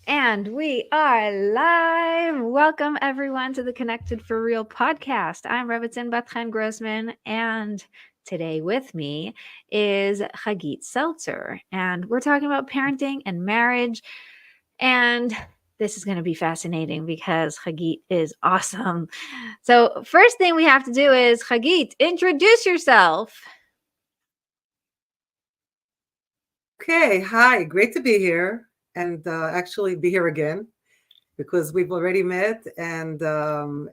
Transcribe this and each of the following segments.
And we are live. Welcome, everyone, to the Connected for Real podcast. I'm Rebbetzin Bat-Chen Grossman, and today with me is Chagit Zelcer. And we're talking about parenting and marriage. And this is going to be fascinating because Chagit is awesome. So, first thing we have to do is, Chagit, introduce yourself. Okay, hi, great to be here and actually be here again because we've already met and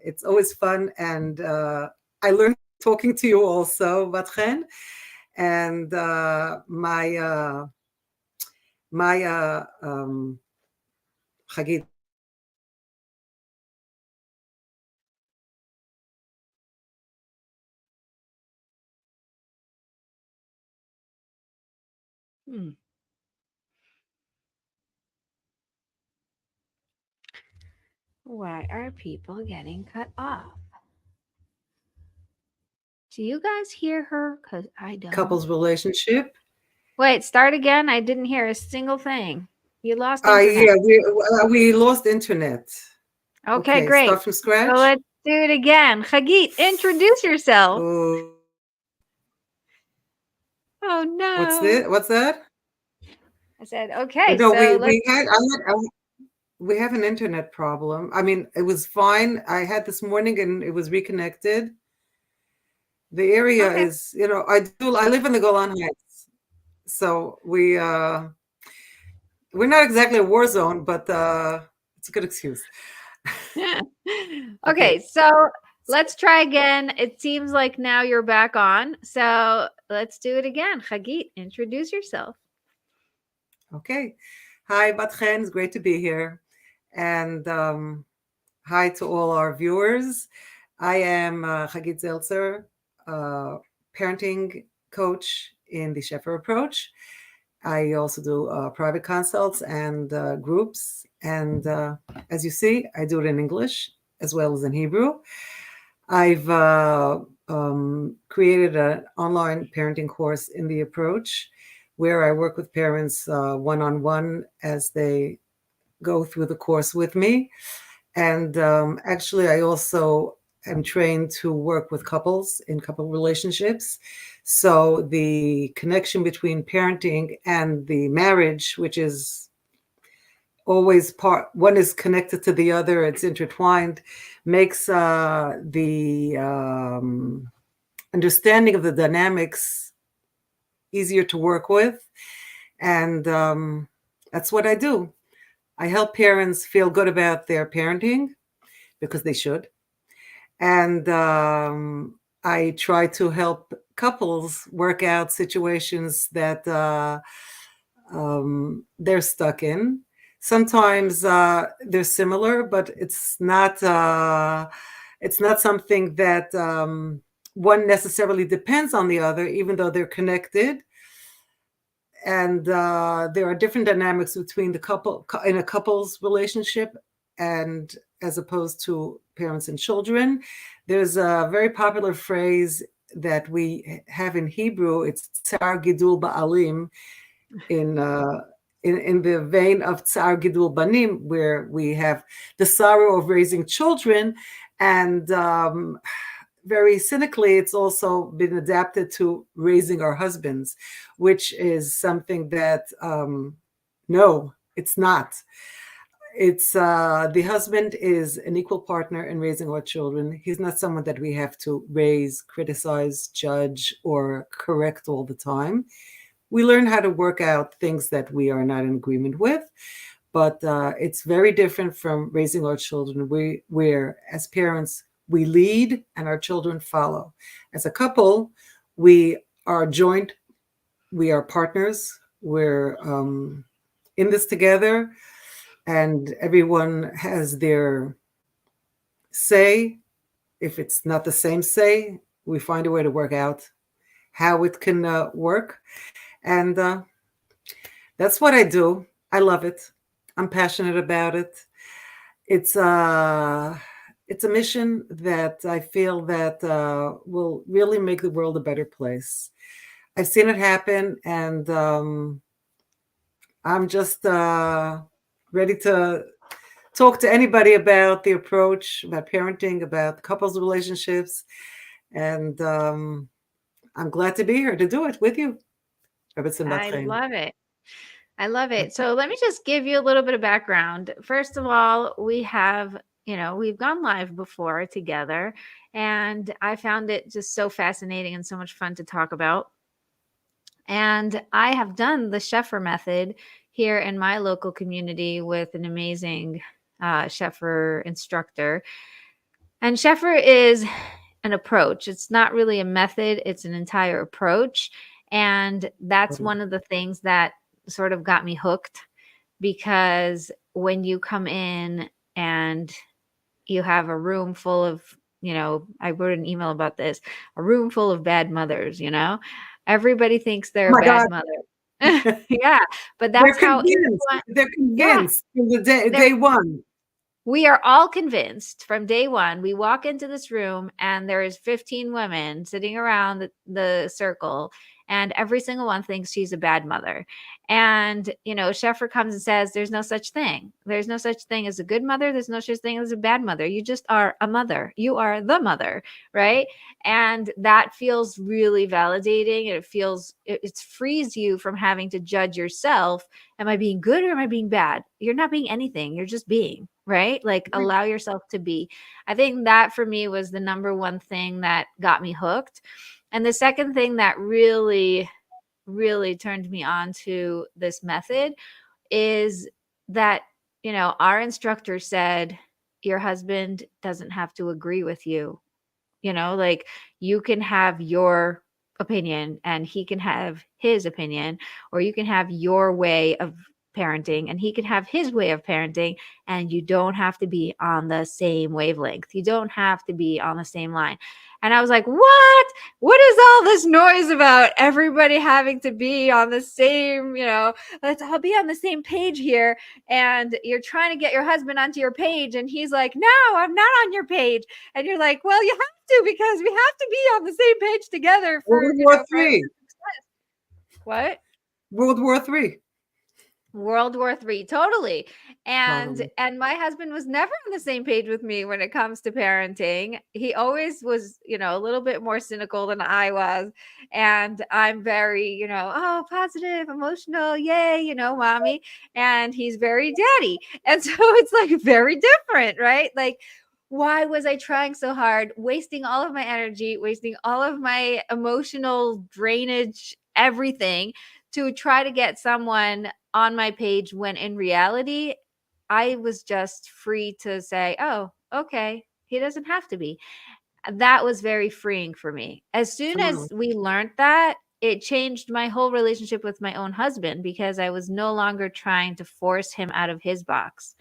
it's always fun. And I learned talking to you also, Batchen, and my Chagit. Hmm. Why are people getting cut off? Do you guys hear her? Because I don't. Couples relationship. Wait, start again. I didn't hear a single thing. You lost internet. Yeah, we lost internet. Okay, Okay, great. start from So scratch. let's do it again. Chagit, introduce yourself. Oh, Oh what's no. this? What's that? I said, okay, No, so let's. we have an internet problem. I mean, it was fine. I had this morning and it was reconnected. The area Okay. is, I live in the Golan Heights, so we're not exactly a war zone, but it's a good excuse. Okay, Okay, so let's try again. It seems like now you're back on. So let's do it again. Chagit, introduce yourself. okay. Hi, Batchen. It's great to be here, and hi to all our viewers. I am Chagit Zelcer, parenting coach in the Shefer approach. I also do private consults and groups. And as you see, I do it in English as well as in Hebrew. I've created an online parenting course in the approach where I work with parents one on one as they go through the course with me. And actually, I also am trained to work with couples in couple relationships. So the connection between parenting and the marriage, which is always one is connected to the other, it's intertwined, makes the understanding of the dynamics easier to work with. And that's what I do. I help parents feel good about their parenting because they should. And I try to help couples work out situations that they're stuck in. Sometimes they're similar, but it's not something that one necessarily depends on the other, even though they're connected. And there are different dynamics between the couple in a couple's relationship and as opposed to parents and children. There's a very popular phrase that we have in Hebrew. It's tsar gidul ba'alim in in the vein of tsar gidul banim, where we have the sorrow of raising children, and very cynically, it's also been adapted to raising our husbands, which is something that no, it's not. It's the husband is an equal partner in raising our children. He's not someone that we have to raise, criticize, judge, or correct all the time. We learn how to work out things that we are not in agreement with, but it's very different from raising our children. Where as parents we lead and our children follow. As a couple, we are joint, we are partners. We're in this together, and everyone has their say. If it's not the same say, we find a way to work out how it can work. And that's what I do. I love it. I'm passionate about it. It's it's a mission that I feel that will really make the world a better place. I've seen it happen, and I'm just ready to talk to anybody about the approach, about parenting, about couples relationships. And I'm glad to be here to do it with you, Rebbetzin I Bat-Chen. love it. I love it. So let me just give you a little bit of background. First of all, we've gone live before together, and I found it just so fascinating and so much fun to talk about. And I have done the Shefer method here in my local community with an amazing Shefer instructor. And Shefer is an approach. It's not really a method, it's an entire approach. And that's one of the things that sort of got me hooked, because when you come in and you have a room full of, I wrote an email about this, a room full of bad mothers, everybody thinks they're Oh a my bad God. mother. Yeah, but They're that's how convinced. everyone, They're yeah, convinced from the day, they're day one. we are all convinced from day one. We walk into this room and there is 15 women sitting around the circle, and every single one thinks she's a bad mother. And Shefer comes and says there's no such thing. There's no such thing as a good mother. There's no such thing as a bad mother. You just are a mother. You are the mother, right? And that feels really validating. It frees you from having to judge yourself. Am I being good or am I being bad? You're not being anything. You're just being, right? Like, allow yourself to be. I think that for me was the number one thing that got me hooked. And the second thing that really, really turned me on to this method is that, our instructor said, your husband doesn't have to agree with you. Like, you can have your opinion and he can have his opinion, or you can have your way of parenting and he can have his way of parenting, and you don't have to be on the same wavelength. You don't have to be on the same line. And I was like, what is all this noise about everybody having to be on the same, let's all be on the same page here, and you're trying to get your husband onto your page and he's like, no, I'm not on your page. And you're like, well, you have to, because we have to be on the same page together for, World War for Three. success. What? World War Three. World War III, totally. And Totally. and my husband was never on the same page with me when it comes to parenting. He always was, a little bit more cynical than I was. And I'm very, oh, positive, emotional, yay, mommy. And he's very daddy. And so it's like very different, right? Like, why was I trying so hard, wasting all of my energy, wasting all of my emotional drainage, everything, to try to get someone on my page, when in reality, I was just free to say, oh, okay, he doesn't have to be. That was very freeing for me. As soon Totally. as we learned that, it changed my whole relationship with my own husband, because I was no longer trying to force him out of his box.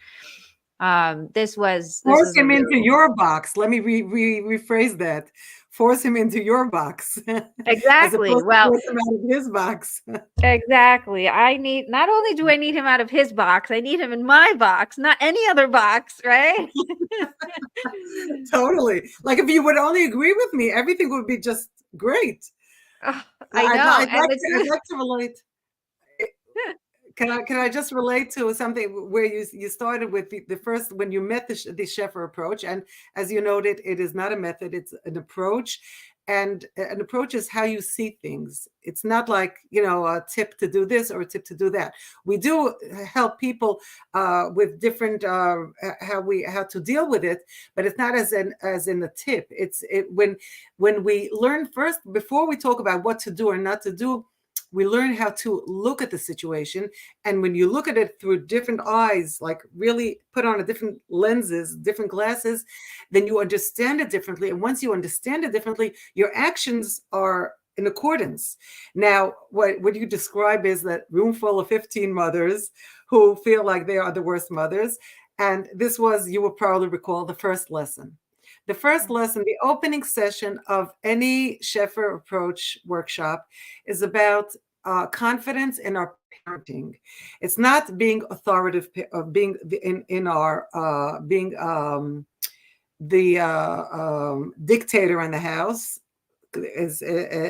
This Force was a him into really, your box. Let me rephrase that. Force him into your box as exactly. opposed to Well, force him out of his box. exactly. Not only do I need him out of his box, I need him in my box, not any other box, right? Totally. Like if you would only agree with me, everything would be just great. Ugh, I know. And I'd like to relate. Can I just relate to something where you started with the first, when you met the Shefer approach, and as you noted, it is not a method, it's an approach, and an approach is how you see things. It's not like a tip to do this or a tip to do that. We do help people with different how to deal with it, but it's not as in a tip. When we learn first, before we talk about what to do or not to do, we learn how to look at the situation. And when you look at it through different eyes, like really put on a different lenses, different glasses, then you understand it differently. And once you understand it differently, your actions are in accordance. Now, what you describe is that room full of 15 mothers who feel like they are the worst mothers. And this was, you will probably recall, the first lesson. The first lesson, the opening session of any Shefer approach workshop, is about confidence in our parenting. It's not being authoritative, being in our being the dictator in the house.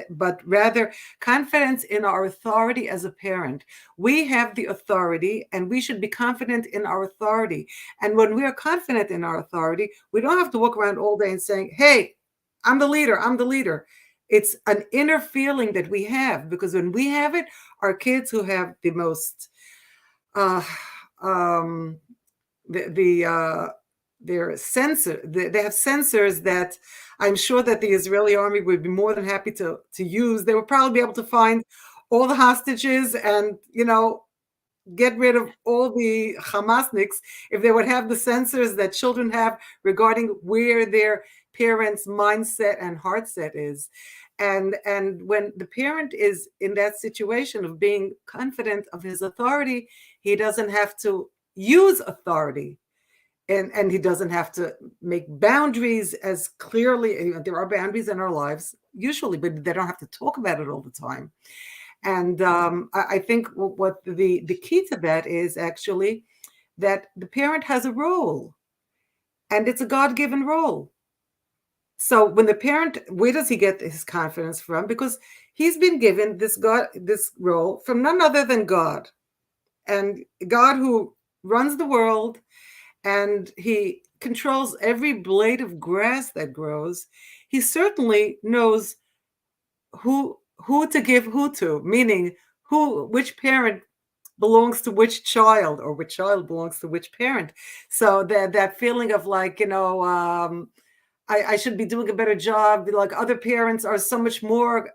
but rather confidence in our authority as a parent. We have the authority, and we should be confident in our authority. And when we are confident in our authority, we don't have to walk around all day and saying, "Hey, I'm the leader. I'm the leader." It's an inner feeling that we have, because when we have it, our kids who have the most uh, um, the their sensor they have sensors that I'm sure that the Israeli army would be more than happy to use. They would probably be able to find all the hostages and, get rid of all the Hamasniks if they would have the sensors that children have regarding where their parents' mindset and heart set is. And when the parent is in that situation of being confident of his authority, he doesn't have to use authority, and he doesn't have to make boundaries as clearly. There are boundaries in our lives usually, but they don't have to talk about it all the time. And I think what the key to that is actually that the parent has a role, and it's a God-given role. So when the parent, where does he get his confidence from? Because he's been given this role from none other than God, and God who runs the world, and he controls every blade of grass that grows. He certainly knows who to give who to, meaning which parent belongs to which child, or which child belongs to which parent. So that feeling of like, I should be doing a better job. Like other parents are so much more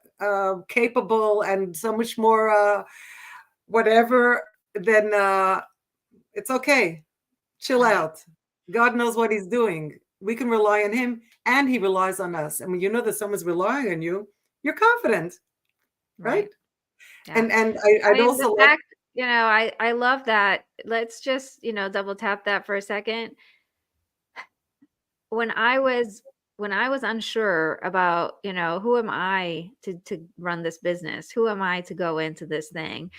capable and so much more whatever. Then it's okay. Chill out. God knows what he's doing. We can rely on him, and he relies on us. And when you know that someone's relying on you, you're confident, right? Yeah. And I I'd mean, also the fact, I love that. Let's just, double tap that for a second. When I was unsure about, who am I to run this business? Who am I to go into this thing?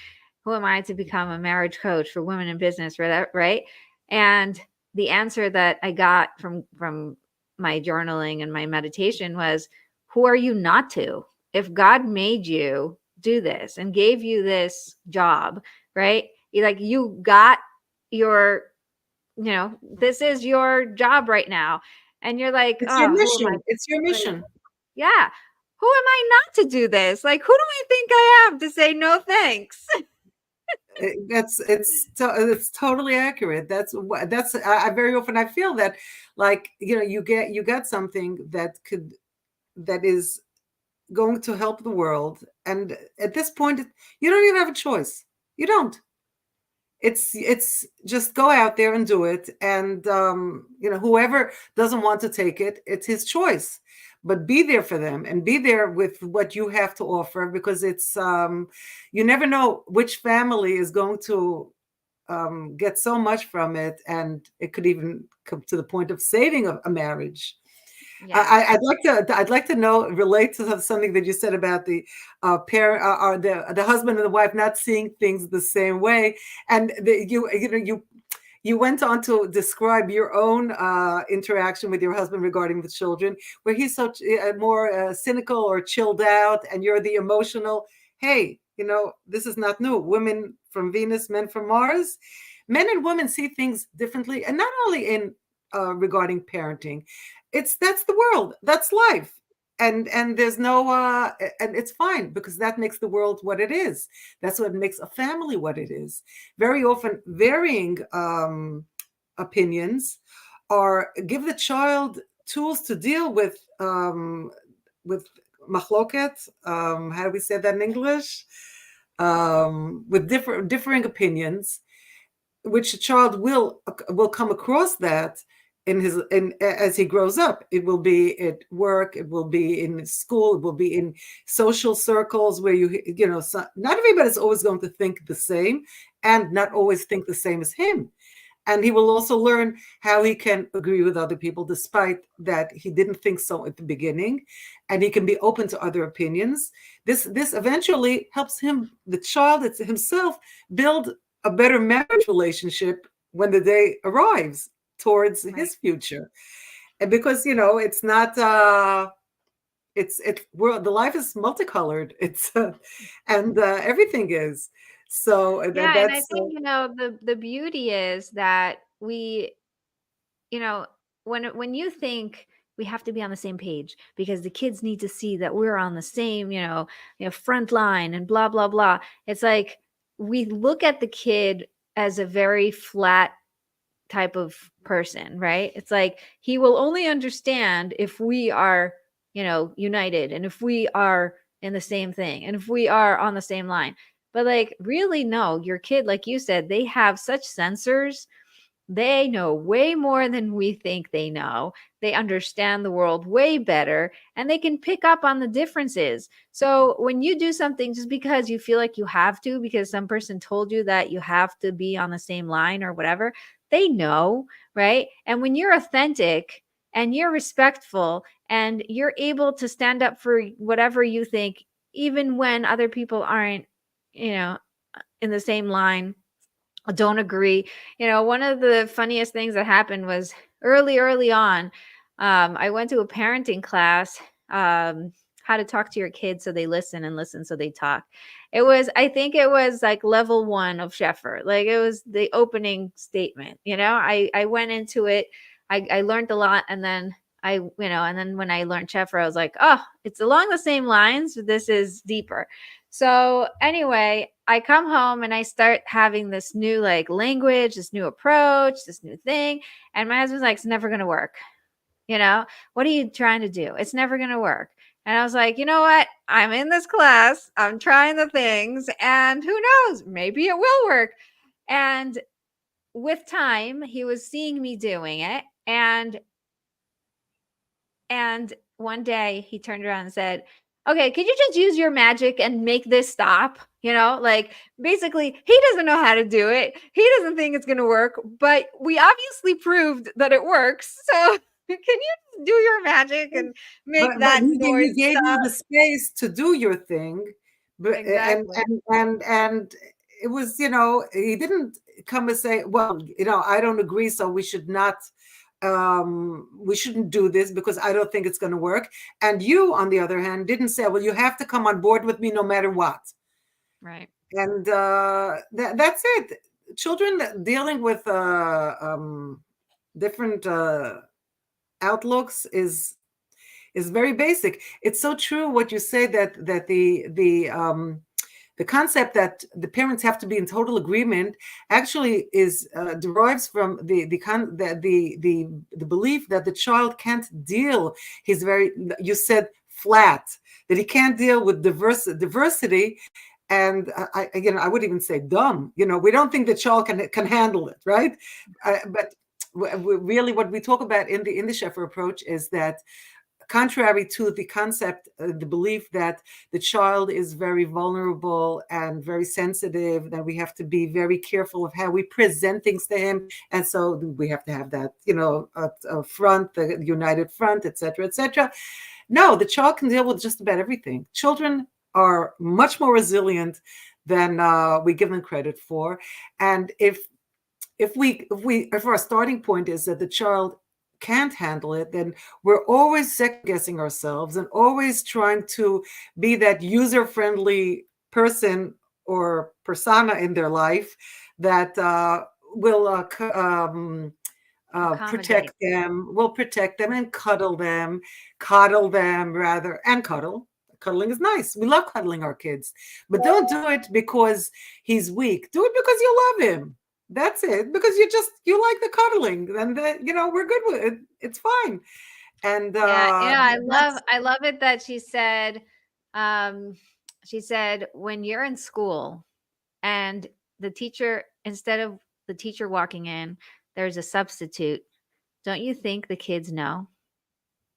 Who am I to become a marriage coach for women in business, right? And the answer that I got from my journaling and my meditation was, who are you not to? If God made you do this and gave you this job, right? You got your, this is your job right now. And you're like, it's your oh, who am I? mission. It's your Like, mission. yeah. Who am I not to do this? Like, who do I think I am to say no thanks? It's totally accurate. I very often I feel that, like, you get something that is going to help the world, and at this point you don't even have a choice. You don't. It's just go out there and do it, and whoever doesn't want to take it, it's his choice. But be there for them, and be there with what you have to offer, because it's you never know which family is going to get so much from it, and it could even come to the point of saving a marriage. Yeah. I'd like to know, relate to something that you said about the parent, or the husband and the wife not seeing things the same way, and you went on to describe your own interaction with your husband regarding the children, where he's so more cynical or chilled out, and you're the emotional. Hey, this is not new. Women from Venus, men from Mars. Men and women see things differently, and not only in regarding parenting. That's the world. That's life. And there's no and it's fine, because that makes the world what it is. That's what makes a family what it is. Very often varying opinions are give the child tools to deal with machloket. How do we say that in English? With differing opinions, which a child will come across that in as he grows up. It will be at work, it will be in school, it will be in social circles where not everybody's always going to think the same, and not always think the same as him. And he will also learn how he can agree with other people, despite that he didn't think so at the beginning, and he can be open to other opinions. This eventually helps him, the child himself, build a better marriage relationship when the day arrives towards his future. And because it's not the life is multicolored. It's and everything is. So Yeah, and I that's think, the beauty is that we, when you think we have to be on the same page because the kids need to see that we're on the same, front line and blah blah blah. It's like we look at the kid as a very flat type of person, right? It's like he will only understand if we are, united, and if we are in the same thing, and if we are on the same line. But like, really, no, your kid, like you said, they have such sensors. They know way more than we think they know. They understand the world way better, and they can pick up on the differences. So when you do something just because you feel like you have to, because some person told you that you have to be on the same line or whatever, they know, right? And when you're authentic and you're respectful and you're able to stand up for whatever you think, even when other people aren't, you know, in the same line, don't agree. One of the funniest things that happened was early on. I went to a parenting class, how to talk to your kids so they listen and listen so they talk. I think it was like level one of Shefer. Like it was the opening statement. I went into it. I learned a lot, and then and then when I learned Shefer, I was like, oh, it's along the same lines. This is deeper. So anyway, I come home and I start having this new like language, this new approach, this new thing. And my husband's like, it's never going to work. What are you trying to do? It's never going to work. And I was like, you know what? I'm in this class. I'm trying the things, and who knows? Maybe it will work. And with time, he was seeing me doing it. And one day he turned around and said, okay, could you just use your magic and make this stop? Like basically, he doesn't know how to do it. He doesn't think it's going to work, but we obviously proved that it works. So can you do your magic and make but that he noise gave you stop? the space to do your thing, but Exactly. and it was, he didn't come and say, well, I don't agree, so we shouldn't do this because I don't think it's going to work. And you, on the other hand, didn't say, well, you have to come on board with me no matter what. Right. And that's it. Children dealing with different outlooks is very basic. It's so true what you say, that the concept that the parents have to be in total agreement actually is derives from the belief that the child can't deal. You said flat, that he can't deal with diversity. And I would even say dumb. We don't think the child can handle it, right? But really, what we talk about in the Shefer approach is that, contrary to the concept, the belief that the child is very vulnerable and very sensitive, that we have to be very careful of how we present things to him. And so we have to have that, a front, the united front, etc., etc. No, the child can deal with just about everything. Children are much more resilient than we give them credit for. And if our starting point is that the child can't handle it, then we're always second guessing ourselves and always trying to be that user-friendly person or persona in their life that will Accommodate. will protect them and coddle them rather, and cuddle. Cuddling is nice. We love cuddling our kids, but don't do it because he's weak. Do it because you love him. That's it. Because you like the cuddling, and we're good with it. It's fine. And Yeah, I love that's I love it that um she said when you're in school and the teacher, instead of the teacher walking in, there's a substitute. Don't you think the kids know?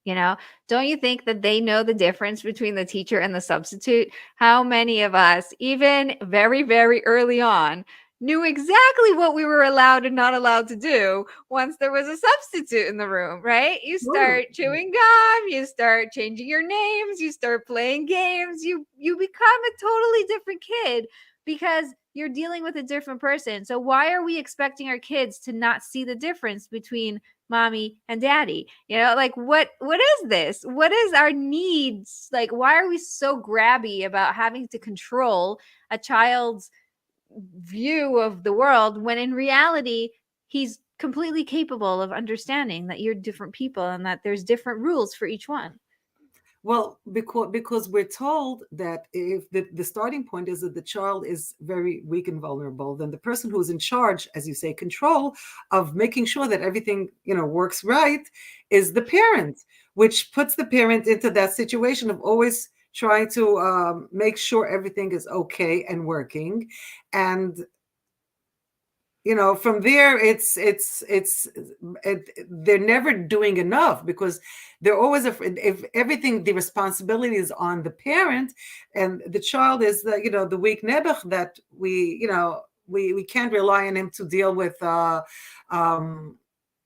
You know, don't you think that they know the difference between the teacher and the substitute? How many of us, even very, very early on, knew exactly what we were allowed and not allowed to do once there was a substitute in the room, right? You true. start chewing gum, you start changing your names, you start playing games, you become a totally different kid because you're dealing with a different person. So why are we expecting our kids to not see the difference between mommy and daddy. Like what is this? What is our needs? Like, why are we so grabby about having to control a child's view of the world when in reality he's completely capable of understanding that you're different people and that there's different rules for each one. Well, because we're told that if the starting point is that the child is very weak and vulnerable, then the person who's in charge, as you say, control of making sure that everything works right is the parent, which puts the parent into that situation of always trying to make sure everything is okay and working. And from there they're never doing enough because they're always afraid if everything, the responsibility is on the parent, and the child is the weak nebuch that we can't rely on him to deal with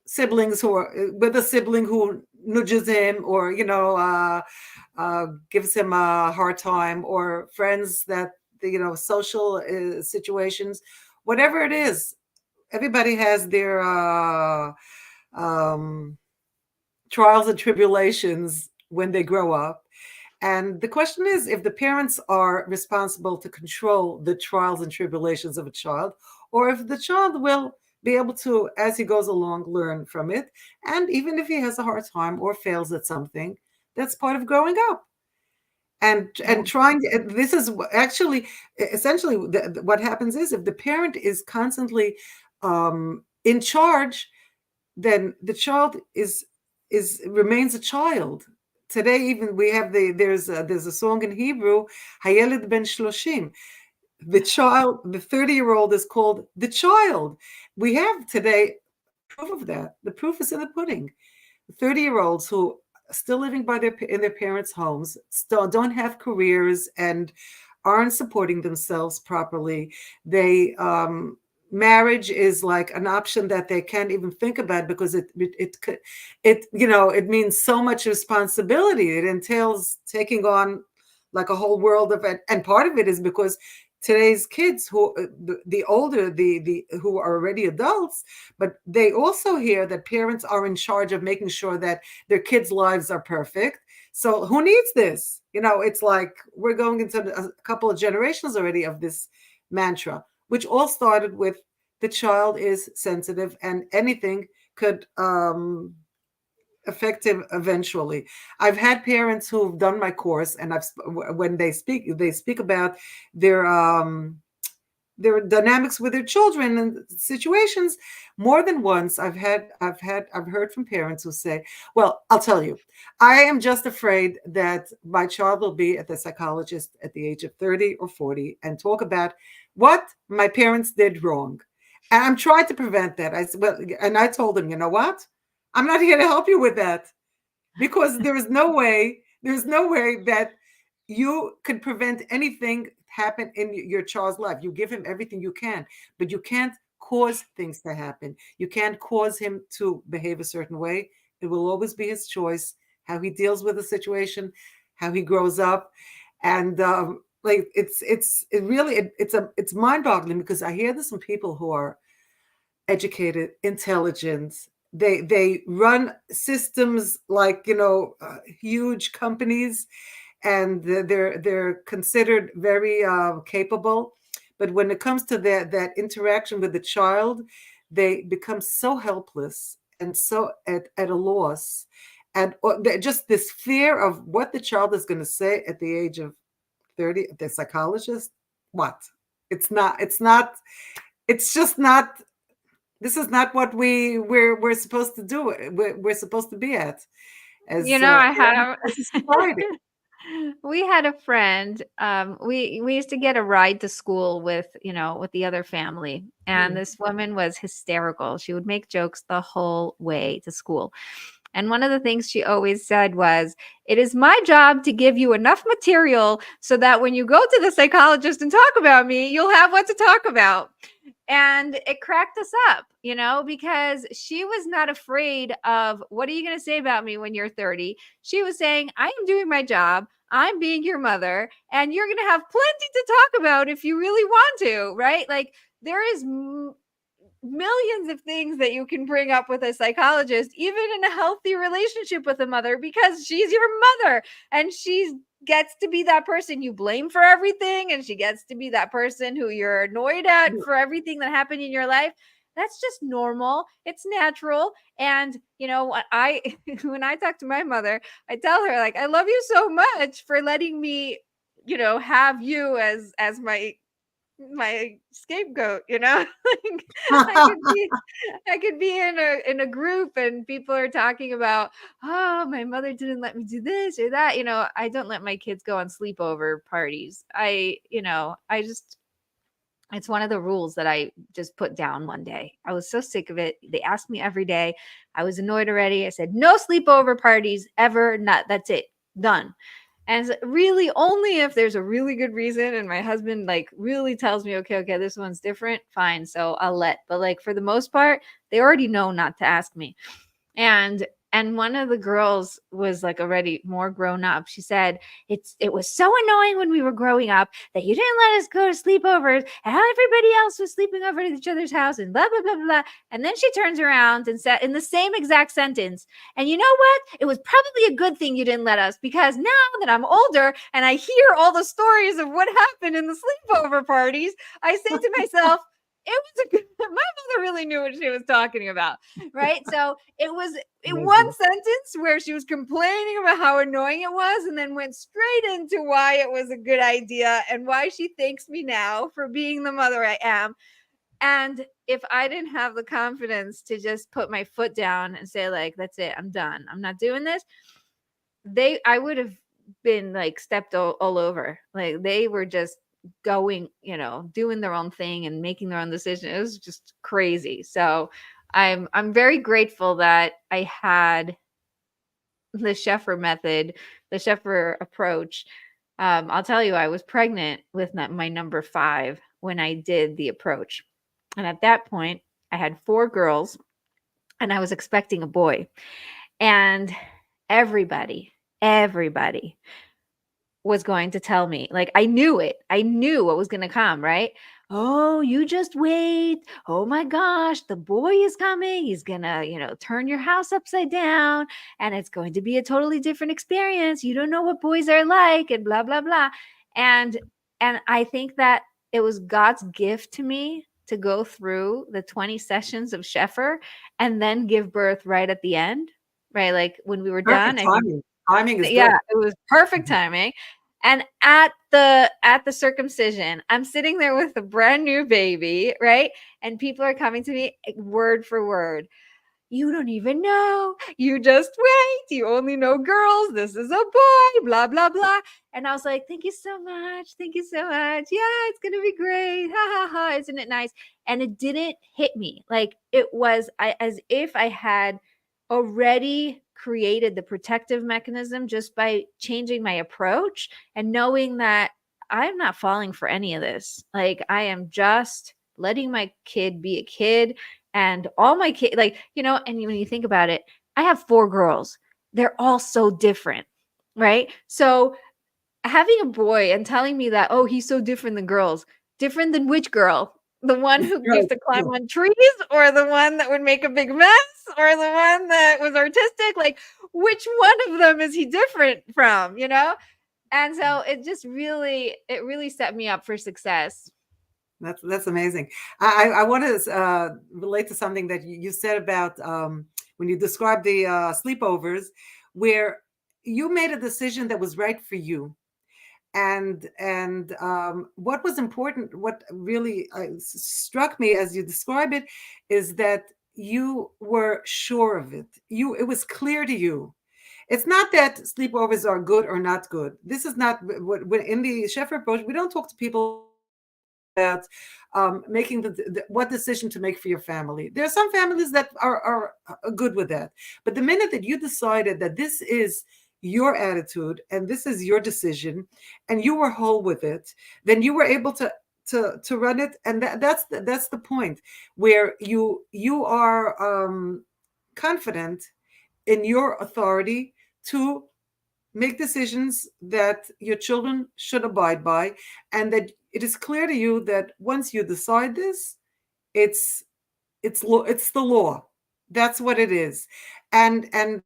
siblings who are with a sibling who nudges him or gives him a hard time, or friends that social situations, whatever it is. Everybody has their um, trials and tribulations when they grow up. And the question is if the parents are responsible to control the trials and tribulations of a child, or if the child will be able to, as he goes along, learn from it. And even if he has a hard time or fails at something, that's part of growing up. And trying this is actually essentially what happens is if the parent is constantly in charge, then the child is remains a child. Today, even we have there's a song in Hebrew, Hayeled ben Shloshim. The child, the 30-year-old is called the child. We have today proof of that. The proof is in the pudding. 30-year-olds who are still living in their parents' homes, still don't have careers and aren't supporting themselves properly. They marriage is like an option that they can't even think about because it means so much responsibility. It entails taking on like a whole world of it, and part of it is because today's kids who the older the who are already adults, but they also hear that parents are in charge of making sure that their kids' lives are perfect. So who needs this? It's like we're going into a couple of generations already of this mantra, which all started with the child is sensitive and anything could affect him eventually. I've had parents who've done my course, and when they speak about their dynamics with their children and situations. More than once I've heard from parents who say, well, I'll tell you, I am just afraid that my child will be at the psychologist at the age of 30 or 40 and talk about what my parents did wrong. And I'm trying to prevent that. I told them, you know what? I'm not here to help you with that, because there's no way that you could prevent anything happen in your child's life. You give him everything you can, but you can't cause things to happen. You can't cause him to behave a certain way. It will always be his choice how he deals with the situation, how he grows up. And like it's mind-boggling, because I hear this from people who are educated, intelligent. They run systems like huge companies, and they're considered very capable. But when it comes to that interaction with the child, they become so helpless and so at a loss, and just this fear of what the child is going to say at the age of 30. The psychologist, what? It's just not. This is not what we're supposed to do. We're supposed to be at as I have as a society. we had a friend. We used to get a ride to school with the other family, and Mm. this woman was hysterical. She would make jokes the whole way to school. And one of the things she always said was, "It is my job to give you enough material so that when you go to the psychologist and talk about me, you'll have what to talk about." And it cracked us up, because she was not afraid of, what are you going to say about me when you're 30? She was saying, I am doing my job. I'm being your mother, and you're going to have plenty to talk about if you really want to, right? Like, there is millions of things that you can bring up with a psychologist, even in a healthy relationship with a mother, because she's your mother and she gets to be that person you blame for everything, and she gets to be that person who you're annoyed at for everything that happened in your life. That's just normal. It's natural. And what when I talk to my mother, I tell her, like, I love you so much for letting me have you as my scapegoat. Like, I could be I could be in a group and people are talking about, oh, my mother didn't let me do this or that. I don't let my kids go on sleepover parties. I just, it's one of the rules that I just put down one day. I was so sick of it. They asked me every day. I was annoyed already. I said, no sleepover parties ever. Not, that's it. Done. And really only if there's a really good reason and my husband like really tells me, okay, this one's different, fine. So but like for the most part, they already know not to ask me. And one of the girls was like already more grown up. She said, it was so annoying when we were growing up that you didn't let us go to sleepovers and how everybody else was sleeping over at each other's house and blah, blah, blah, blah. And then she turns around and said in the same exact sentence, and you know what? It was probably a good thing you didn't let us, because now that I'm older and I hear all the stories of what happened in the sleepover parties, I say to myself, it was a good, my mother really knew what she was talking about, right? So it was in one sentence where she was complaining about how annoying it was, and then went straight into why it was a good idea and why she thanks me now for being the mother I am. And if I didn't have the confidence to just put my foot down and say, like, that's it, I'm done, I'm not doing this, I would have been like stepped all over. Like, they were just going, doing their own thing and making their own decision. It was just crazy. So I'm very grateful that I had the Shefer method, the Shefer approach. I'll tell you, I was pregnant with my number 5 when I did the approach. And at that point, I had 4 girls and I was expecting a boy. And everybody was going to tell me, like, I knew it. I knew what was going to come, right? Oh, you just wait. Oh my gosh, the boy is coming. He's going to, turn your house upside down and it's going to be a totally different experience. You don't know what boys are like and blah, blah, blah. And I think that it was God's gift to me to go through the 20 sessions of Shefer and then give birth right at the end, right? Like when we were done, Perfect I think, timing. Timing is yeah, good. it was perfect timing. And at the circumcision, I'm sitting there with a brand new baby, right? And people are coming to me word for word. You don't even know. You just wait. You only know girls. This is a boy, blah, blah, blah. And I was like, thank you so much. Thank you so much. Yeah, it's going to be great. Ha, ha, ha. Isn't it nice? And it didn't hit me. Like, it was as if I had already created the protective mechanism just by changing my approach and knowing that I'm not falling for any of this. Like, I am just letting my kid be a kid. And all my kids, like, and when you think about it, I have 4 girls. They're all so different, right? So having a boy and telling me that, oh, he's so different than girls. Different than which girl? The one who used to climb on trees, or the one that would make a big mess, or the one that was artistic? Like, which one of them is he different from, And so it really set me up for success. That's amazing. I want to relate to something that you said about when you described the sleepovers, where you made a decision that was right for you. And what was important, what really struck me as you describe it, is that you were sure of it. It was clear to you. It's not that sleepovers are good or not good. This is not what in the Shefer approach. We don't talk to people about making what decision to make for your family. There are some families that are good with that, but the minute that you decided that this is your attitude and this is your decision, and you were whole with it, then you were able to run it, and that's the point where you are confident in your authority to make decisions that your children should abide by, and that it is clear to you that once you decide this, it's it's the law. That's what it is. And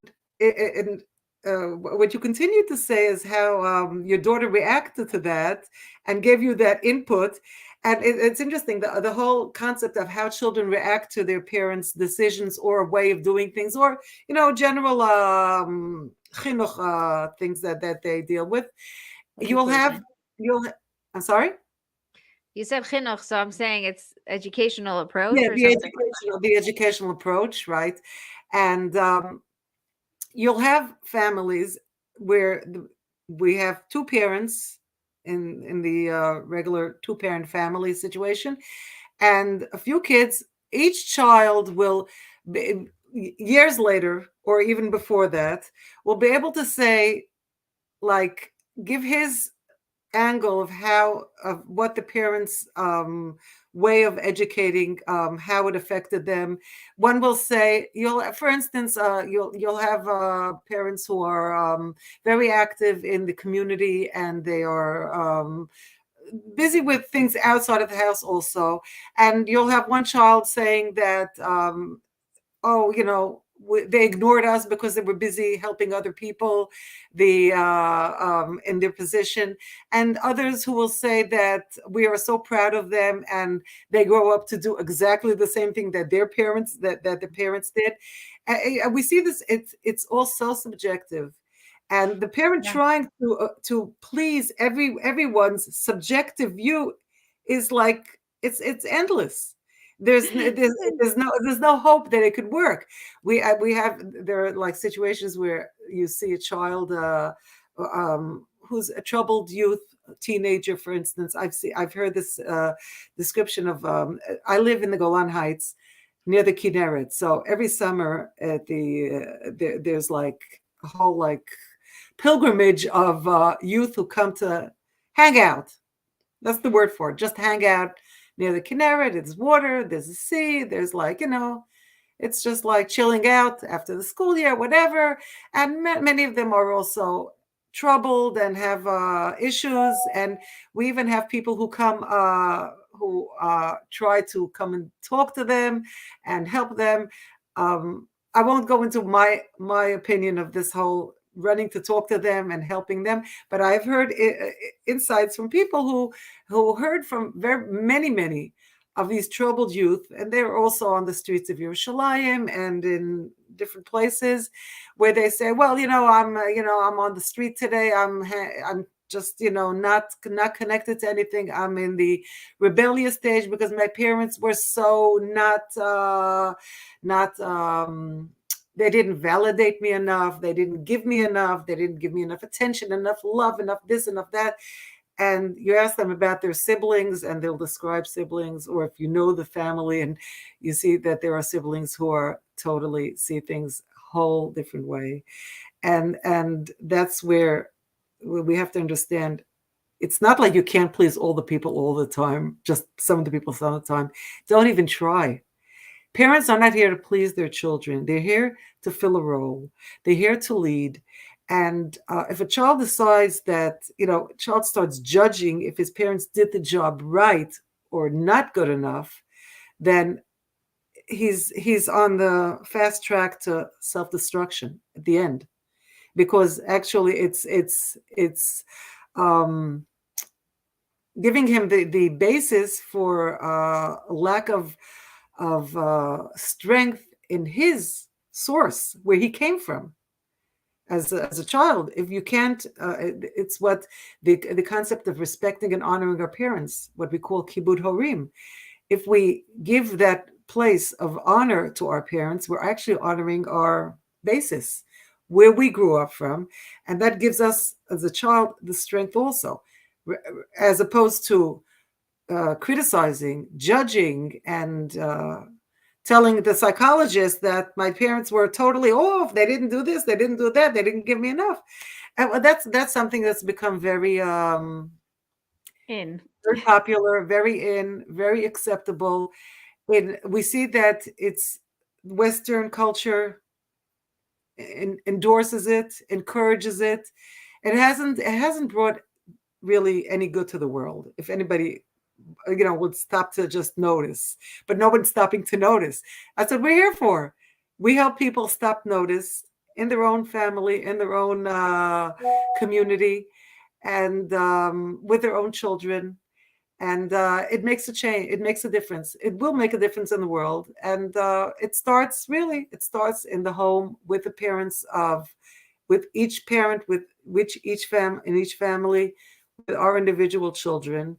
what you continue to say is how your daughter reacted to that and gave you that input. And it's interesting, the whole concept of how children react to their parents' decisions or a way of doing things, or general chinuch things that they deal with. You'll have Education. you'll. I'm sorry. You said chinuch, so I'm saying it's educational approach Yeah, or something. the educational approach, right? And you'll have families where we have two parents in the regular two-parent family situation, and a few kids. Each child will be, years later or even before that, will be able to say, like, give his angle of how of what the parents way of educating, how it affected them. One will say, you'll for instance, you'll have parents who are very active in the community, and they are busy with things outside of the house also, and you'll have one child saying that, oh, they ignored us because they were busy helping other people, in their position, and others who will say that we are so proud of them, and they grow up to do exactly the same thing that their parents that the parents did. And we see this. It's all so subjective, and the parent Yeah. trying to please everyone's subjective view is like, it's endless. There's no hope that it could work. We have There are like situations where you see a child who's a troubled youth, teenager, for instance. I've heard this description of, I live in the Golan Heights near the Kinneret, so every summer at there's like a whole like pilgrimage of youth who come to hang out. That's the word for it. Just hang out near the Kinneret. There's water, there's a sea, there's like, it's just like chilling out after the school year, whatever. And many of them are also troubled and have issues. And we even have people who come, who try to come and talk to them and help them. I won't go into my opinion of this whole running to talk to them and helping them, but I've heard insights from people who heard from very many of these troubled youth, and they're also on the streets of Yerushalayim and in different places, where they say, well, I'm on the street today. I'm just, not connected to anything. I'm in the rebellious stage because my parents were so not they didn't validate me enough. They didn't give me enough. They didn't give me enough attention, enough love, enough this, enough that. And you ask them about their siblings, and they'll describe siblings, or if you know the family and you see that there are siblings who are totally see things a whole different way. And that's where we have to understand, it's not like you can't please all the people all the time, just some of the people some of the time. Don't even try. Parents are not here to please their children. They're here to fill a role. They're here to lead. And if a child decides that, a child starts judging if his parents did the job right or not good enough, then he's on the fast track to self-destruction at the end, because actually it's um, giving him the basis for lack of strength in his source, where he came from as a child. If you can't, it's what the concept of respecting and honoring our parents, what we call kibud horim. If we give that place of honor to our parents, we're actually honoring our basis, where we grew up from, and that gives us as a child the strength also, as opposed to criticizing, judging, and telling the psychologist that my parents were totally off. They didn't do this, they didn't do that, they didn't give me enough. And that's something that's become very In. very popular, very acceptable. We see that it's Western culture endorses it, encourages it. It hasn't brought really any good to the world. If anybody would stop to just notice, but no one's stopping to notice. That's what we're here for. We help people stop notice in their own family, in their own community, and with their own children. And it makes a change. It makes a difference. It will make a difference in the world. And it starts in the home with the parents with each parent, with which in each family, with our individual children,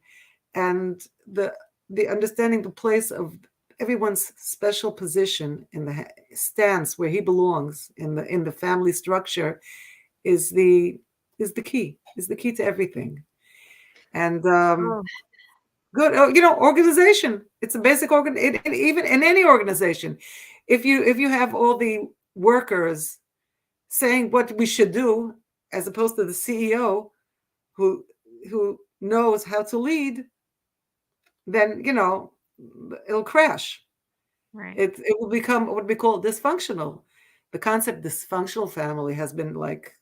and the understanding the place of everyone's special position in the stance where he belongs in the family structure is the key to everything. And Oh, good, organization. It's a basic even in any organization. If you have all the workers saying what we should do, as opposed to the CEO who knows how to lead, then it'll crash. right. It will become what we call dysfunctional. The concept dysfunctional family has been like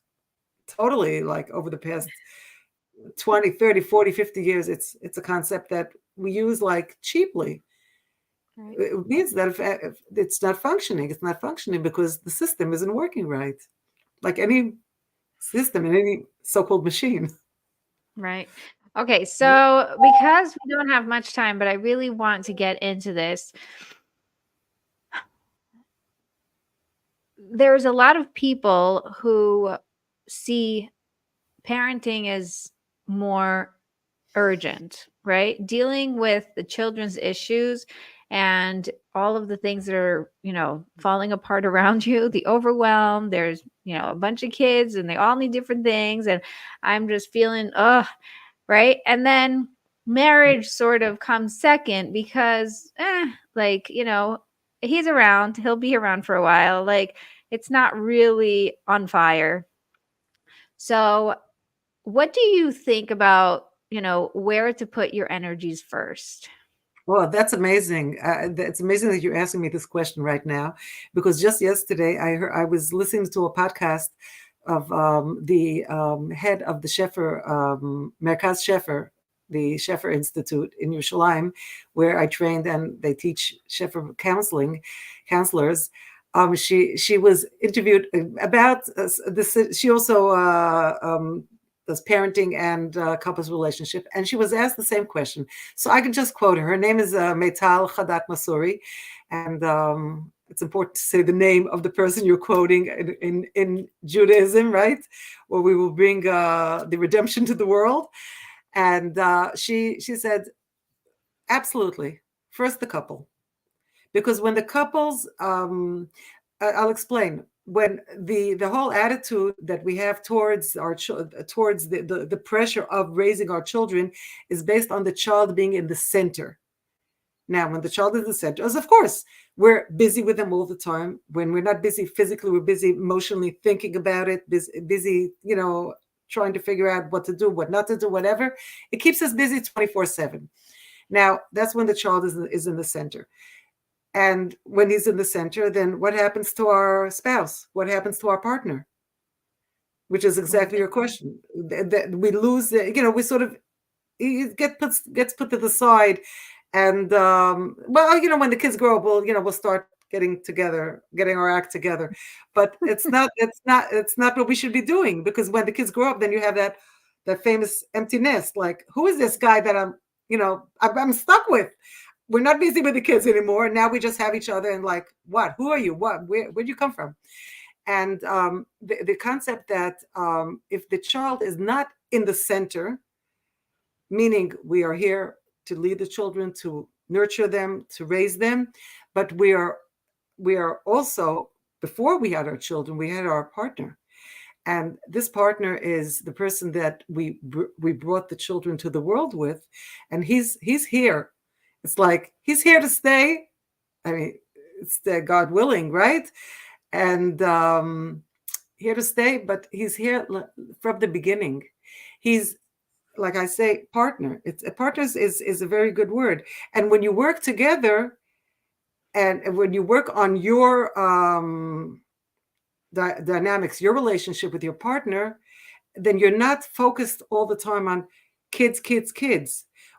totally, like, over the past 20, 30, 40, 50 years. It's a concept that we use like cheaply. Right. It means that if it's not functioning because the system isn't working right, like any system in any so-called machine. Right. Okay, so because we don't have much time, but I really want to get into this. There's a lot of people who see parenting as more urgent, right? Dealing with the children's issues and all of the things that are, falling apart around you, the overwhelm, there's, a bunch of kids and they all need different things. And I'm just feeling, right? And then marriage sort of comes second because, like, he's around, he'll be around for a while. Like, it's not really on fire. So, what do you think about, where to put your energies first? Well, that's amazing. It's amazing that you're asking me this question right now, because just yesterday I was listening to a podcast of the head of the Shefer, Merkaz Shefer, the Shefer Institute in Yerushalayim, where I trained, and they teach Shefer counselors. She was interviewed about this. She also does parenting and couples relationship, and she was asked the same question. So I can just quote her. Her name is Meital Chadat Masuri, and it's important to say the name of the person you're quoting in Judaism, right? Where we will bring the redemption to the world. And she said, absolutely, first the couple, because when the couples, I'll explain. When the whole attitude that we have towards towards the pressure of raising our children is based on the child being in the center. Now, when the child is in the center, as of course, we're busy with them all the time. When we're not busy physically, we're busy emotionally thinking about it, busy, trying to figure out what to do, what not to do, whatever. It keeps us busy 24/7. Now, that's when the child is in the center. And when he's in the center, then what happens to our spouse? What happens to our partner? Which is exactly your question. We lose, we sort of, it gets put to the side. And when the kids grow up, we'll start getting our act together. But it's not what we should be doing, because when the kids grow up, then you have that famous empty nest. Like, who is this guy that I'm stuck with? We're not busy with the kids anymore. Now we just have each other, and like, what? Who are you? What? Where'd you come from? And the concept that if the child is not in the center, meaning we are here to lead the children, to nurture them, to raise them, but we are also, before we had our children, we had our partner. And this partner is the person that we brought the children to the world with, and he's here. It's like he's here to stay. I mean, it's God willing, right? And here to stay, but he's here from the beginning. He's, like I say, partner. Partners is a very good word. And when you work together, and when you work on your dynamics, your relationship with your partner, then you're not focused all the time on kids.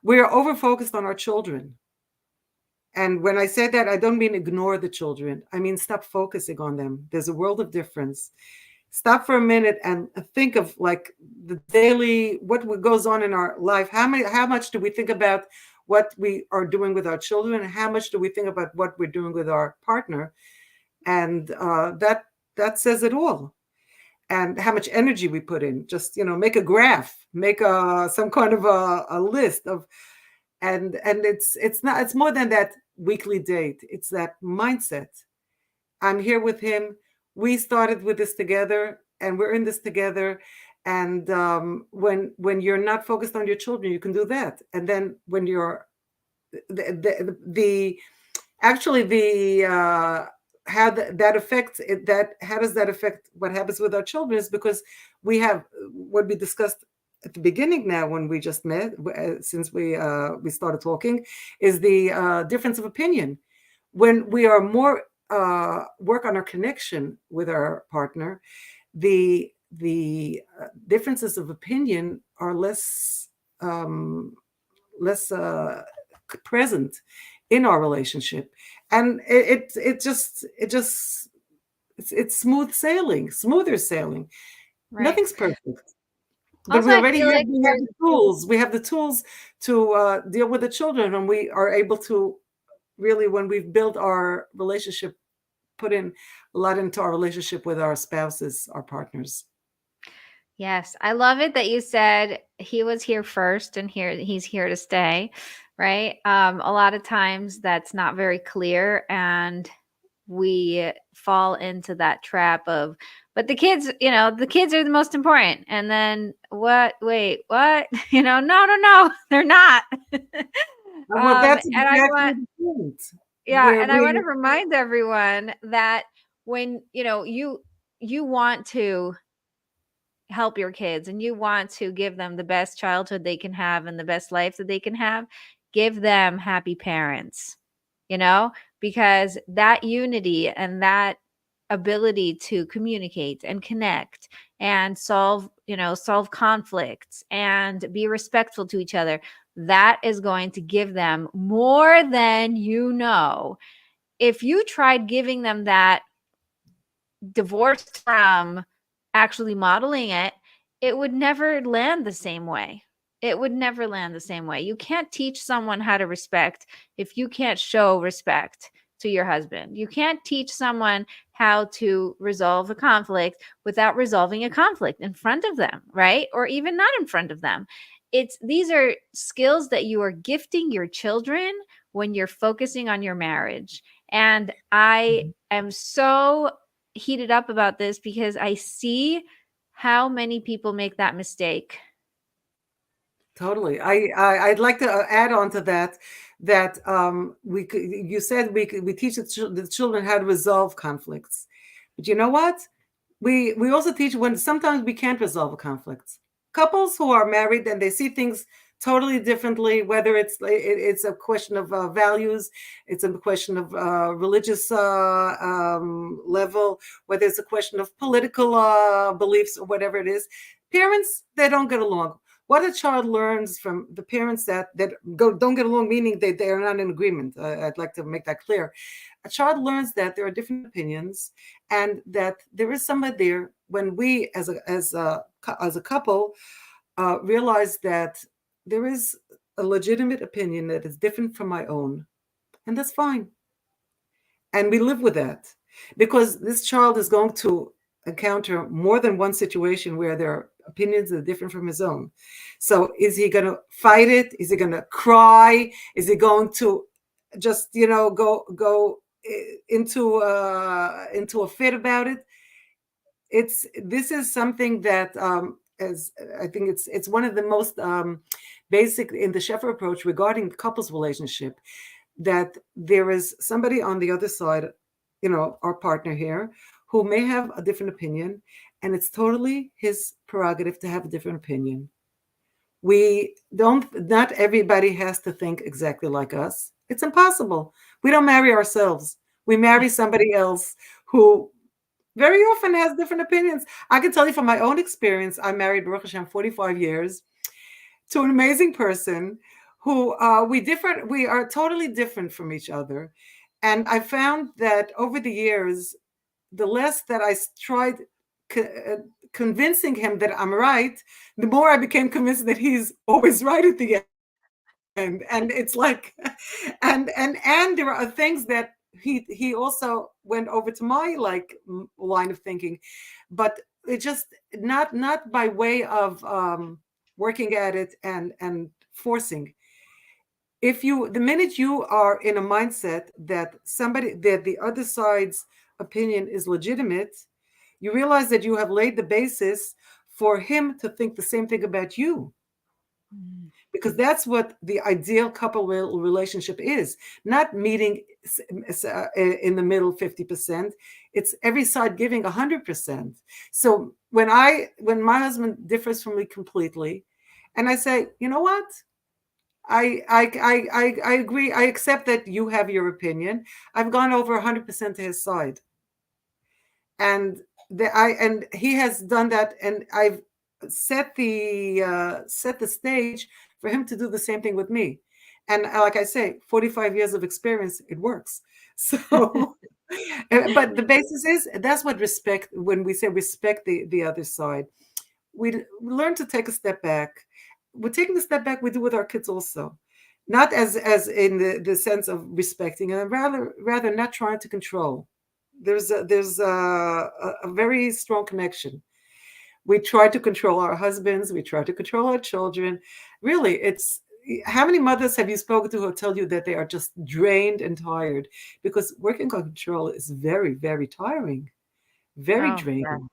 We are over focused on our children. And when I say that, I don't mean ignore the children. I mean stop focusing on them. There's a world of difference. Stop for a minute and think of like the daily, what goes on in our life. How much do we think about what we are doing with our children? How much do we think about what we're doing with our partner? And that says it all. And how much energy we put in. Just make a graph, make some kind of a list of, and it's more than that weekly date. It's that mindset. I'm here with him. We started with this together, and we're in this together. And when you're not focused on your children, you can do that. And then when you're the actually the how that affects it, that how does that affect what happens with our children, is because we have what we discussed at the beginning now when we just met, since we started talking, is the difference of opinion. When we are more work on our connection with our partner, the differences of opinion are less present in our relationship, and it's smoother sailing. Right. Nothing's perfect, but Also, we I already feel like have the tools. We have the tools to deal with the children, and we are able to really, when we've built our relationship, put in a lot into our relationship with our spouses, our partners. yes, I love it that you said he was here first and he's here to stay, right? A lot of times that's not very clear, and we fall into that trap of, but the kids, the kids are the most important. And then what? Wait, what? No, no, no, they're not. Well, that's And I exactly want, the point. yeah, Where and I want to we remind everyone that when you want to help your kids and you want to give them the best childhood they can have and the best life that they can have, give them happy parents, because that unity and that ability to communicate and connect and solve conflicts and be respectful to each other, that is going to give them more than if you tried giving them that divorced from actually modeling it, it would never land the same way. It would never land the same way. You can't teach someone how to respect if you can't show respect to your husband. You can't teach someone how to resolve a conflict without resolving a conflict in front of them, right? Or even not in front of them. These are skills that you are gifting your children when you're focusing on your marriage. And I am so heated up about this because I see how many people make that mistake. totally. I'd like to add on to that you said we teach the children how to resolve conflicts, but you know what? We also teach when sometimes we can't resolve a conflict. Couples who are married and they see things totally differently, whether it's a question of values, it's a question of religious level, whether it's a question of political beliefs or whatever it is. Parents, they don't get along. What a child learns from the parents that don't get along, meaning they are not in agreement. I'd like to make that clear. A child learns that there are different opinions, and that there is somebody there. When we, as a couple, realize that there is a legitimate opinion that is different from my own, and that's fine. And we live with that, because this child is going to encounter more than one situation where there are opinions that are different from his own. So is he going to fight it? Is he going to cry? Is he going to just go into a fit about it? This is something that as I think it's one of the most basic in the Shefer approach regarding the couples relationship, that there is somebody on the other side, our partner here, who may have a different opinion, and it's totally his prerogative to have a different opinion. Not everybody has to think exactly like us. It's impossible. We don't marry ourselves. We marry somebody else who very often has different opinions. I can tell you from my own experience, I married, Baruch Hashem, 45 years to an amazing person who we are totally different from each other. And I found that over the years, the less that I tried convincing him that I'm right, the more I became convinced that he's always right at the end. And it's like, and there are things that he also went over to my like line of thinking, but it just not by way of working at it and forcing. If you the minute you are in a mindset that the other side's opinion is legitimate, you realize that you have laid the basis for him to think the same thing about you, Mm. because that's what the ideal couple relationship is. Not meeting in the middle 50%. It's every side giving 100%. So when my husband differs from me completely, and I say, you know what, I agree. I accept that you have your opinion. I've gone over 100% to his side, and and he has done that, and I've set the stage for him to do the same thing with me. And like I say, 45 years of experience, it works. So, but the basis is that's what respect. When we say respect the other side, we learn to take a step back. We're taking a step back. We do with our kids also, not as in the sense of respecting, and rather not trying to control. There's a very strong connection. We try to control our husbands. We try to control our children. Really, it's how many mothers have you spoken to who tell you that they are just drained and tired, because working on control is very, very tiring, very Oh, yeah. draining,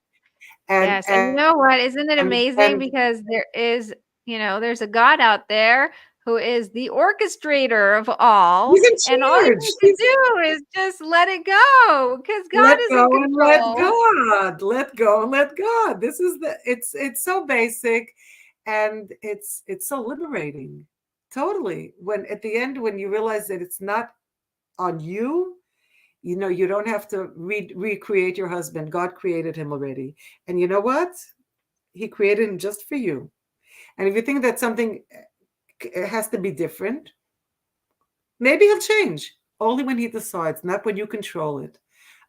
Yes. And you know what? Isn't it and amazing? Because there is, there's a God out there who is the orchestrator of all. he's in And all he charge. needs to do is just let it go because God Let is in go and let control. God. Let go and let God. This is it's so basic, and it's so liberating. Totally. When at the end, when you realize that it's not on you, you don't have to recreate your husband. God created him already. And you know what? He created him just for you. And if you think that something has to be different, maybe he'll change. Only when he decides, not when you control it.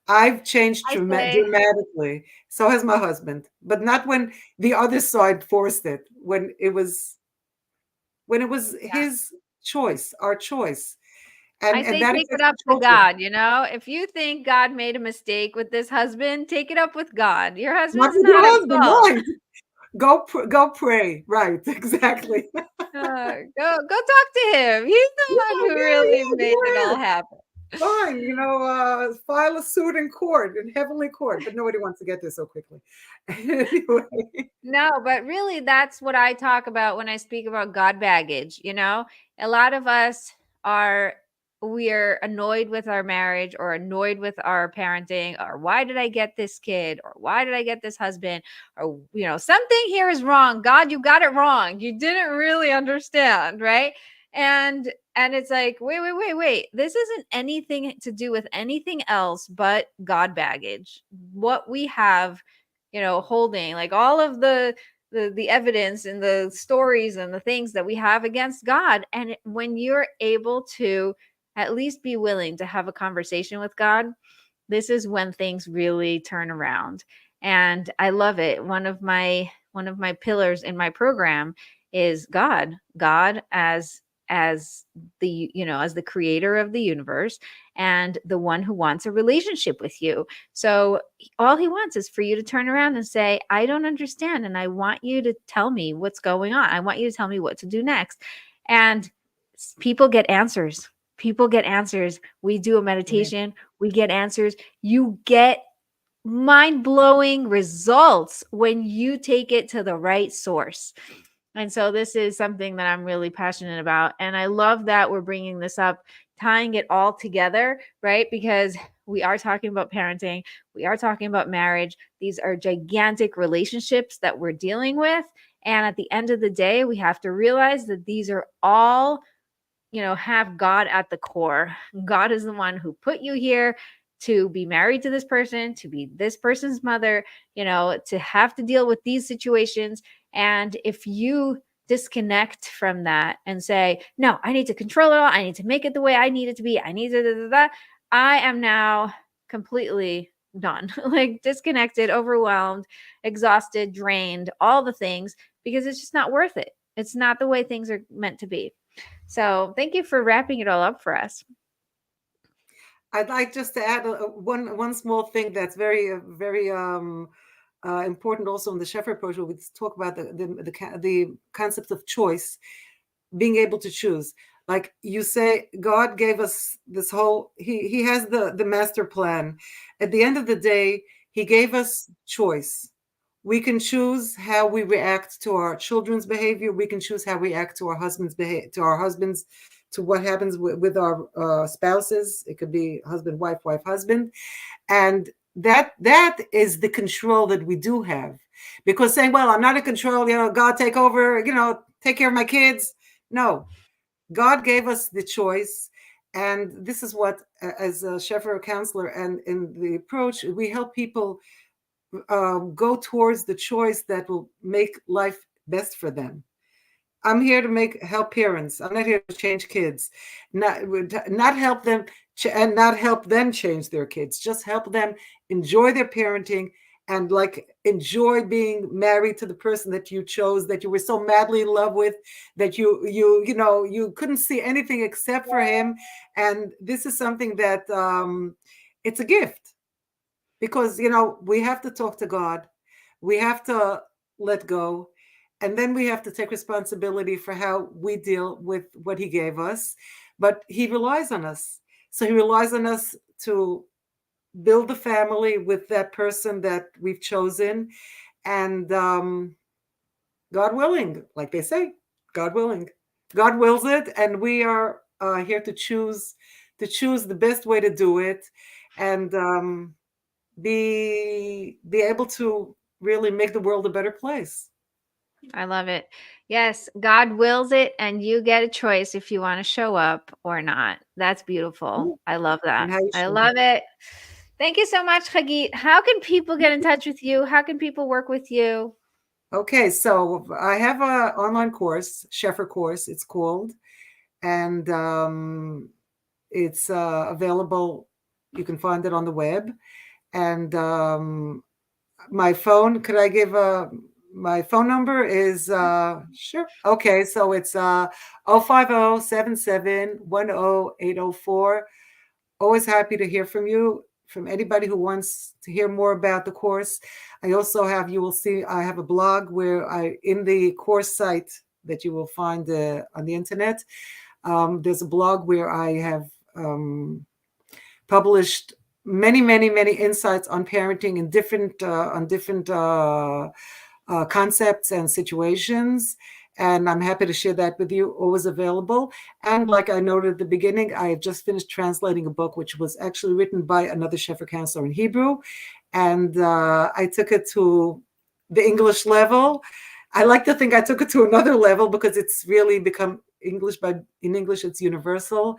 I've changed I say, dramatically. So has my husband, but not when the other side forced it. When it was yeah. his choice, our choice, I and say that take it affects up the to children. God, If you think God made a mistake with this husband, take it up with God. Your Not husband's with your not at husband, fault. right? Go pray, right? Exactly. Go talk to him. He's the Yeah, one who yeah, really yeah. made Go it all ahead. happen. Fine, file a suit in court, in heavenly court, but nobody wants to get there so quickly. Anyway, No, but really, that's what I talk about when I speak about God baggage. A lot of us are, we're annoyed with our marriage or annoyed with our parenting, or why did I get this kid, or why did I get this husband, or, something here is wrong. God, you got it wrong. You didn't really understand, right? And it's like, wait. This isn't anything to do with anything else but God baggage. What we have, holding like all of the evidence and the stories and the things that we have against God. And when you're able to at least be willing to have a conversation with God, this is when things really turn around. And I love it. One of my pillars in my program is God as as the creator of the universe and the one who wants a relationship with you. So all he wants is for you to turn around and say, I don't understand, and I want you to tell me what's going on. I want you to tell me what to do next. And people get answers. People get answers. We do a right. meditation, we get answers. You get mind blowing results when you take it to the right source. And so this is something that I'm really passionate about. And I love that we're bringing this up, tying it all together, right? Because we are talking about parenting, we are talking about marriage. These are gigantic relationships that we're dealing with. And at the end of the day, we have to realize that these are all, have God at the core. God is the one who put you here to be married to this person, to be this person's mother, to have to deal with these situations. And if you disconnect from that and say, no, I need to control it all. I need to make it the way I need it to be. I need to, I am now completely done, like disconnected, overwhelmed, exhausted, drained, all the things, because it's just not worth it. It's not the way things are meant to be. So thank you for wrapping it all up for us. I'd like just to add one small thing that's very important also in the Shefer approach. We talk about the concept of choice, being able to choose. Like you say, God gave us this whole. He has the master plan. At the end of the day, He gave us choice. We can choose how we react to our children's behavior. We can choose how we act to our husband's to what happens with our spouses. It could be husband, wife, wife, husband, and that is the control that we do have. Because saying, "Well, I'm not in control," God take over, take care of my kids. No, God gave us the choice, and this is what, as a Shefer counselor and in the approach, we help people go towards the choice that will make life best for them. I'm here to help parents. I'm not here to change kids, not help them and not help them change their kids. Just help them enjoy their parenting and enjoy being married to the person that you chose, that you were so madly in love with, that you couldn't see anything except for him. And this is something that it's a gift, because we have to talk to God, we have to let go. And then we have to take responsibility for how we deal with what he gave us. But he relies on us. So he relies on us to build a family with that person that we've chosen. And God willing, like they say, God willing. God wills it. And we are here to choose the best way to do it. And be able to really make the world a better place. I love it. Yes, God wills it, and you get a choice if you want to show up or not. That's beautiful. I love that. And how you I should. love it. Thank you so much, Chagit. How can people get in touch with you? How can people work with you? Okay, so I have an online course, Shefer course, it's called, and it's available. You can find it on the web. And my phone, could I give my phone number is sure. Okay, so it's 050-7710-804. Always happy to hear from you, from anybody who wants to hear more about the course. I also have, you will see, I have a blog where in the course site that you will find on the internet, there's a blog where I have published many insights on parenting in different concepts and situations. And I'm happy to share that with you, always available. And like I noted at the beginning, I have just finished translating a book, which was actually written by another Shefer counselor in Hebrew. And I took it to the English level. I like to think I took it to another level because it's really become English, but in English, it's universal.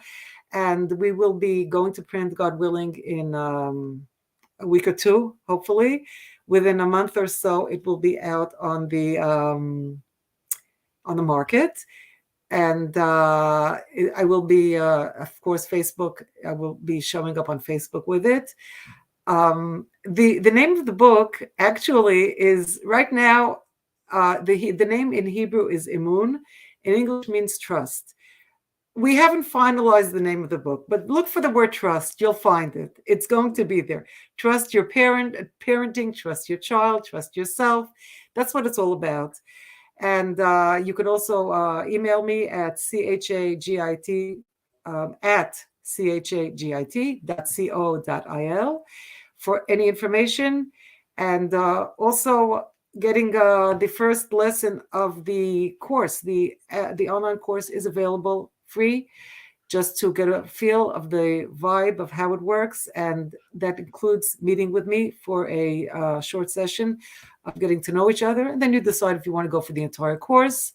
And we will be going to print, God willing, in a week or two, hopefully. Within a month or so, it will be out on the market. And I will be, of course, Facebook. I will be showing up on Facebook with it. The name of the book actually is right now. The name in Hebrew is Emun. In English means trust. We haven't finalized the name of the book, but look for the word trust. You'll find it. It's going to be there. Trust your parenting, trust your child, trust yourself. That's what it's all about. And you can also email me at chagit at chagit.co.il for any information. And also getting the first lesson of the course. The online course is available free, just to get a feel of the vibe of how it works. And that includes meeting with me for a short session of getting to know each other. And then you decide if you want to go for the entire course.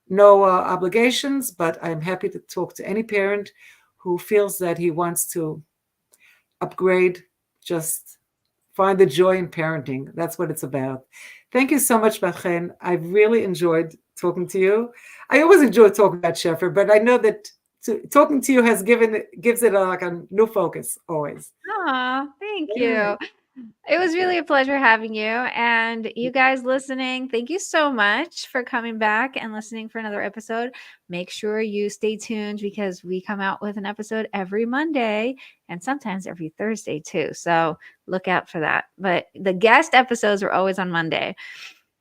No obligations, but I'm happy to talk to any parent who feels that he wants to upgrade, just find the joy in parenting. That's what it's about. Thank you so much, Bat-Chen. I've really enjoyed talking to you. I always enjoy talking about Shefer, but I know that talking to you gives it like a new focus always. Aw, thank Yeah. you. It was really a pleasure having you. And you guys listening, thank you so much for coming back and listening for another episode. Make sure you stay tuned because we come out with an episode every Monday and sometimes every Thursday too. So look out for that. But the guest episodes are always on Monday.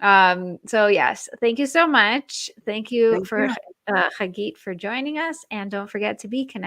So yes, thank you so much. Thank you Thank for you. Chagit for joining us. And don't forget to be connected